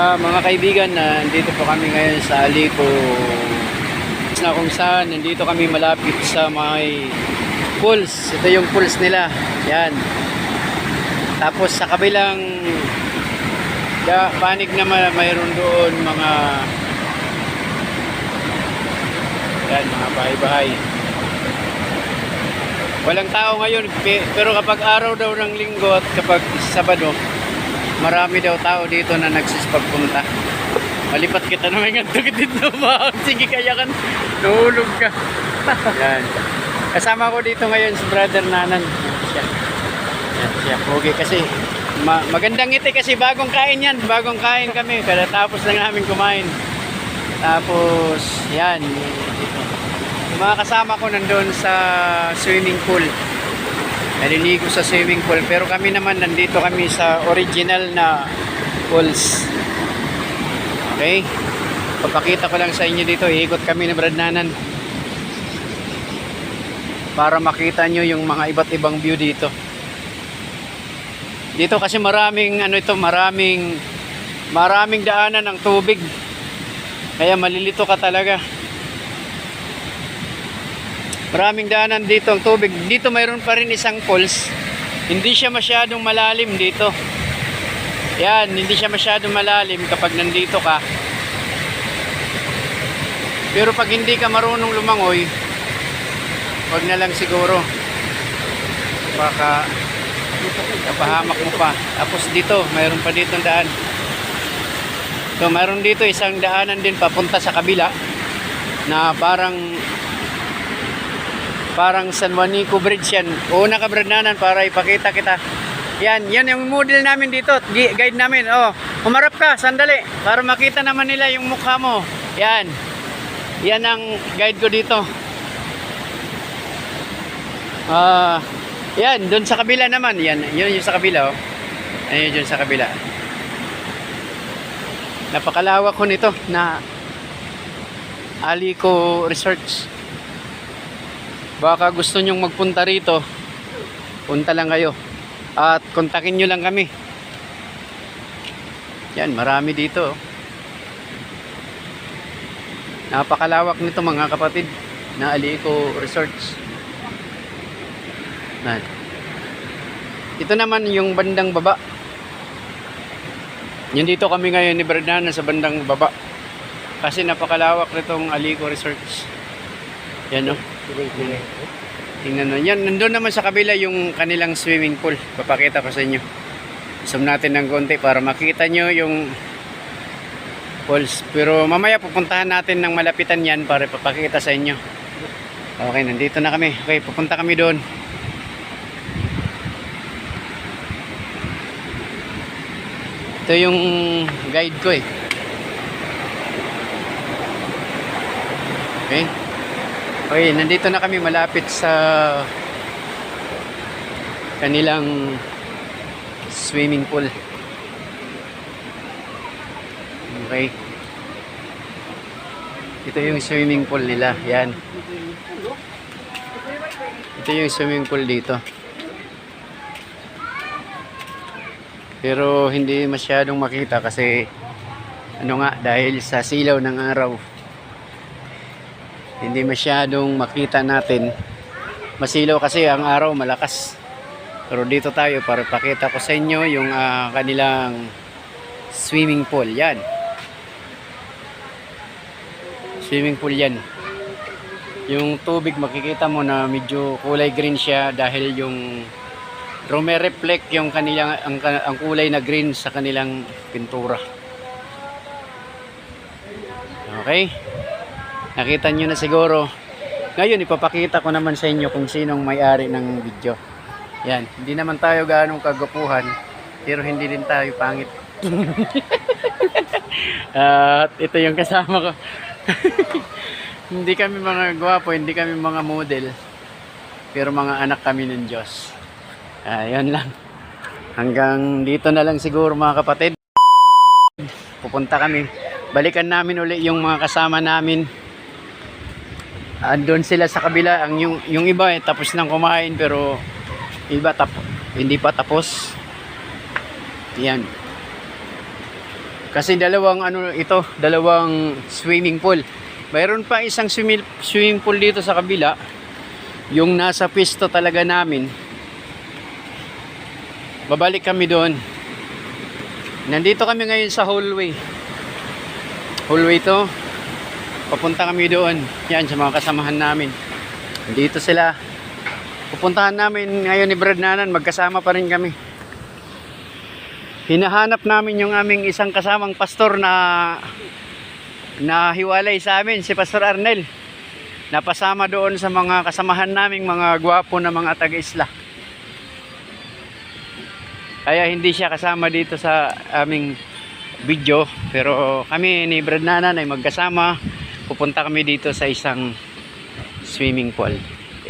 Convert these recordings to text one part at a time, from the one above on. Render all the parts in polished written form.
Mga kaibigan, nandito po kami ngayon sa Alico na kung saan nandito kami malapit sa may pools. Ito yung pools nila. Yan. Tapos sa kabilang panig naman mayroon doon mga mga bahay-bahay. Walang tao ngayon, pero kapag araw daw ng linggo at kapag Sabado, marami daw tao dito na nagsispagpunta. Malipat kita na may ngantugit dito. Sige, kaya kan. Nahulog ka. Yan. Kasama ko dito ngayon si Brother Nanan. Siya. Yan siya. Okay kasi. Magandang ngiti kasi bagong kain yan. Bagong kain kami. Tapos lang namin kumain. Tapos, yan. Yung mga kasama ko nandun sa swimming pool. Naliligo sa swimming pool, pero kami naman nandito kami sa original na pools. Okay, papakita ko lang sa inyo dito. Iikot kami ni Brad Nanan para makita nyo yung mga iba't ibang view dito. Dito kasi maraming maraming daanan ng tubig, kaya malilito ka talaga. Maraming daanan dito ang tubig. Dito mayroon pa rin isang pools. Hindi siya masyadong malalim dito. Yan, hindi siya masyadong malalim kapag nandito ka. Pero pag hindi ka marunong lumangoy, wag na lang siguro. Baka kapahamak mo pa. Tapos dito, mayroon pa dito ang daan. So mayroon dito isang daanan din papunta sa kabila na parang San Juanico Bridge yan. Una ka, Brad Nanan, para ipakita kita. Yan yung model namin dito. Guide namin. Oh, humarap ka, sandali. Para makita naman nila yung mukha mo. Yan. Yan ang guide ko dito. Yan, doon sa kabila naman. Yan, yun yung sa kabila. Oh. Ayun yun sa kabila. Napakalawak ko nito na Alico Resorts. Baka gusto nyong magpunta rito, punta lang kayo at kontakin nyo lang kami. Yan, marami dito. Napakalawak nito mga kapatid na Alico Resorts. Ito naman yung bandang baba. Yan, dito kami ngayon ni Brad Nanan sa bandang baba kasi napakalawak nitong Alico Resorts. Yan, no? Tingnan nyo. Yan, nandun naman sa kabila yung kanilang swimming pool. Papakita ko sa inyo. Zoom natin ng konti para makita nyo yung pools. Pero mamaya pupuntahan natin ng malapitan yan para papakita sa inyo. Okay, nandito na kami. Okay, pupunta kami doon. Ito yung guide ko eh. Okay. Okay, nandito na kami malapit sa kanilang swimming pool. Okay. Ito yung swimming pool nila. Yan. Ito yung swimming pool dito. Pero hindi masyadong makita kasi dahil sa silaw ng araw. Hindi masyadong makita natin. Masilaw kasi ang araw, malakas. Pero dito tayo para pakita ko sa inyo yung kanilang swimming pool. Yan. Swimming pool yan. Yung tubig makikita mo na medyo kulay green siya dahil yung reflect yung kanilang ang kulay na green sa kanilang pintura. Okay? Nakita nyo na siguro. Ngayon ipapakita ko naman sa inyo kung sinong may-ari ng video. Yan, hindi naman tayo gaanong kagwapuhan, pero hindi din tayo pangit. At ito yung kasama ko. Hindi kami mga gwapo, hindi kami mga model, pero mga anak kami ng Diyos. Yan lang. Hanggang dito na lang siguro mga kapatid. Pupunta kami. Balikan namin uli yung mga kasama namin. Andun sila sa kabila. Yung iba tapos nang kumain, pero iba hindi pa tapos. Yan. Kasi dalawang dalawang swimming pool. Mayroon pa isang swimming pool dito sa kabila. Yung nasa pwesto talaga namin. Babalik kami doon. Nandito kami ngayon sa hallway. Hallway to. Papunta kami doon. Yan, sa mga kasamahan namin. Dito sila. Pupuntahan namin ngayon ni Brad Nanan. Magkasama pa rin kami. Hinahanap namin yung aming isang kasamang pastor na hiwalay sa amin, si Pastor Arnel. Napasama doon sa mga kasamahan naming mga gwapo na mga taga-isla. Kaya hindi siya kasama dito sa aming video. Pero kami ni Brad Nanan ay magkasama. Pupunta kami dito sa isang swimming pool.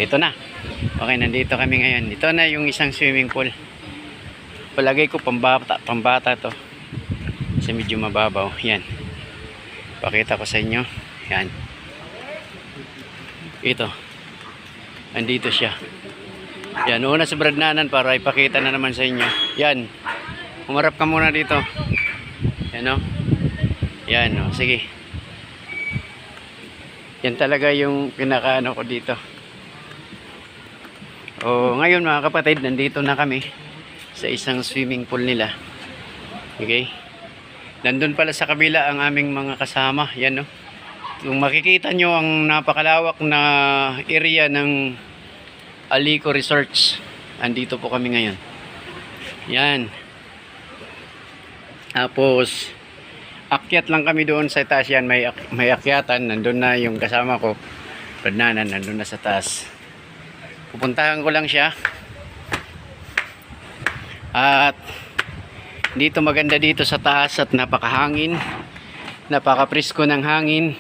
Ito na. Okay, nandito kami ngayon. Ito na yung isang swimming pool. Palagay ko pambata to. Kasi medyo mababaw. Yan. Pakita ko sa inyo. Yan. Ito. Andito siya. Yan. Una sa Brad Nanan para ipakita na naman sa inyo. Yan. Umarap ka muna dito. Yan o. Yan o. Sige. Yan talaga yung pinakaano ko dito. O, ngayon mga kapatid, nandito na kami sa isang swimming pool nila. Okay? Nandun pala sa kabila ang aming mga kasama. Yan, no? Kung makikita nyo ang napakalawak na area ng Alico Resorts. Andito po kami ngayon. Yan. Tapos, akyat lang kami doon sa taas. Yan, may akyatan. Nandun na yung kasama ko. Brad Nanan, nandun na sa taas. Pupuntahan ko lang siya. At dito maganda dito sa taas at napakahangin, napakapresko ng hangin.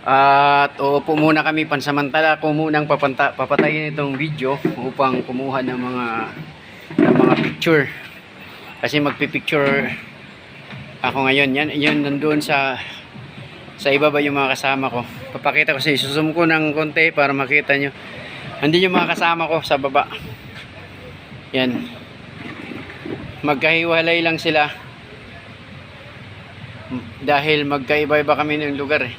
At uupo muna kami pansamantala ko munang papatayin itong video upang kumuha ng mga picture. Kasi magpipicture ako ngayon. Yan nandoon sa ibaba yung mga kasama ko. Papakita ko sa isusum ko ng konti para makita nyo. Andun yung mga kasama ko sa baba. Yan. Magkahiwalay lang sila. Dahil magkaiba-iba kami ng lugar eh.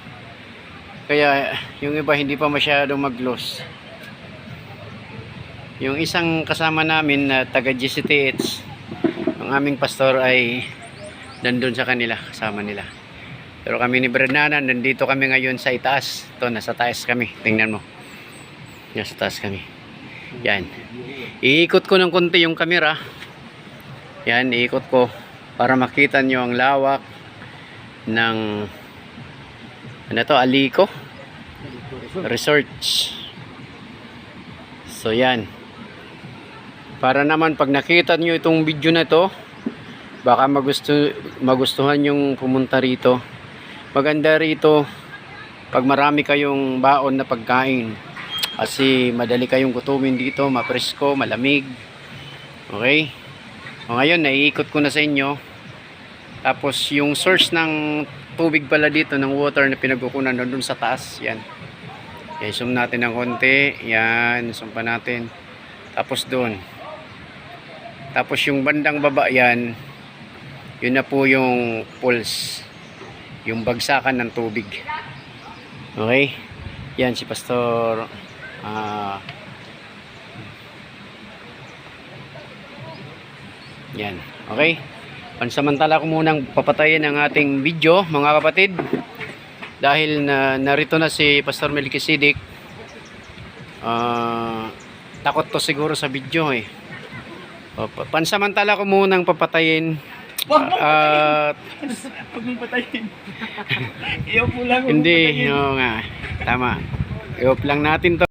Kaya yung iba hindi pa masyadong mag-loss. Yung isang kasama namin na taga GCTH, ang aming pastor ay nandun sa kanila, kasama nila. Pero kami ni Brad Nanan, nandito kami ngayon sa itaas. Ito, nasa taas kami. Tingnan mo. Nasa taas kami. Yan. Iikot ko ng konti yung camera. Yan, iikot ko para makita nyo ang lawak ng ano to, Alico Resorts. So yan. Para naman pag nakita nyo itong video na to, baka magustuhan yung pumunta rito. Maganda rito pag marami kayong baon na pagkain. Kasi madali kayong gutumin dito, mapresko, malamig. Okay? O ngayon, naiikot ko na sa inyo. Tapos yung source ng tubig pala dito, ng water na pinagkukunan doon sa taas. Yan. Yan, zoom natin ng konti. Yan, zoom pa natin. Tapos doon. Tapos yung bandang baba yan, yun na po yung pulse. Yung bagsakan ng tubig. Okay? Yan si Pastor yan. Okay? Pansamantala ko munang papatayin ang ating video mga kapatid. Dahil narito na si Pastor Melchizedek. Takot to siguro sa video eh. Pansamantala ko munang papatayin. Huwag mong patayin. Iyo po lang. Hindi, nga. Tama. I-off lang natin to.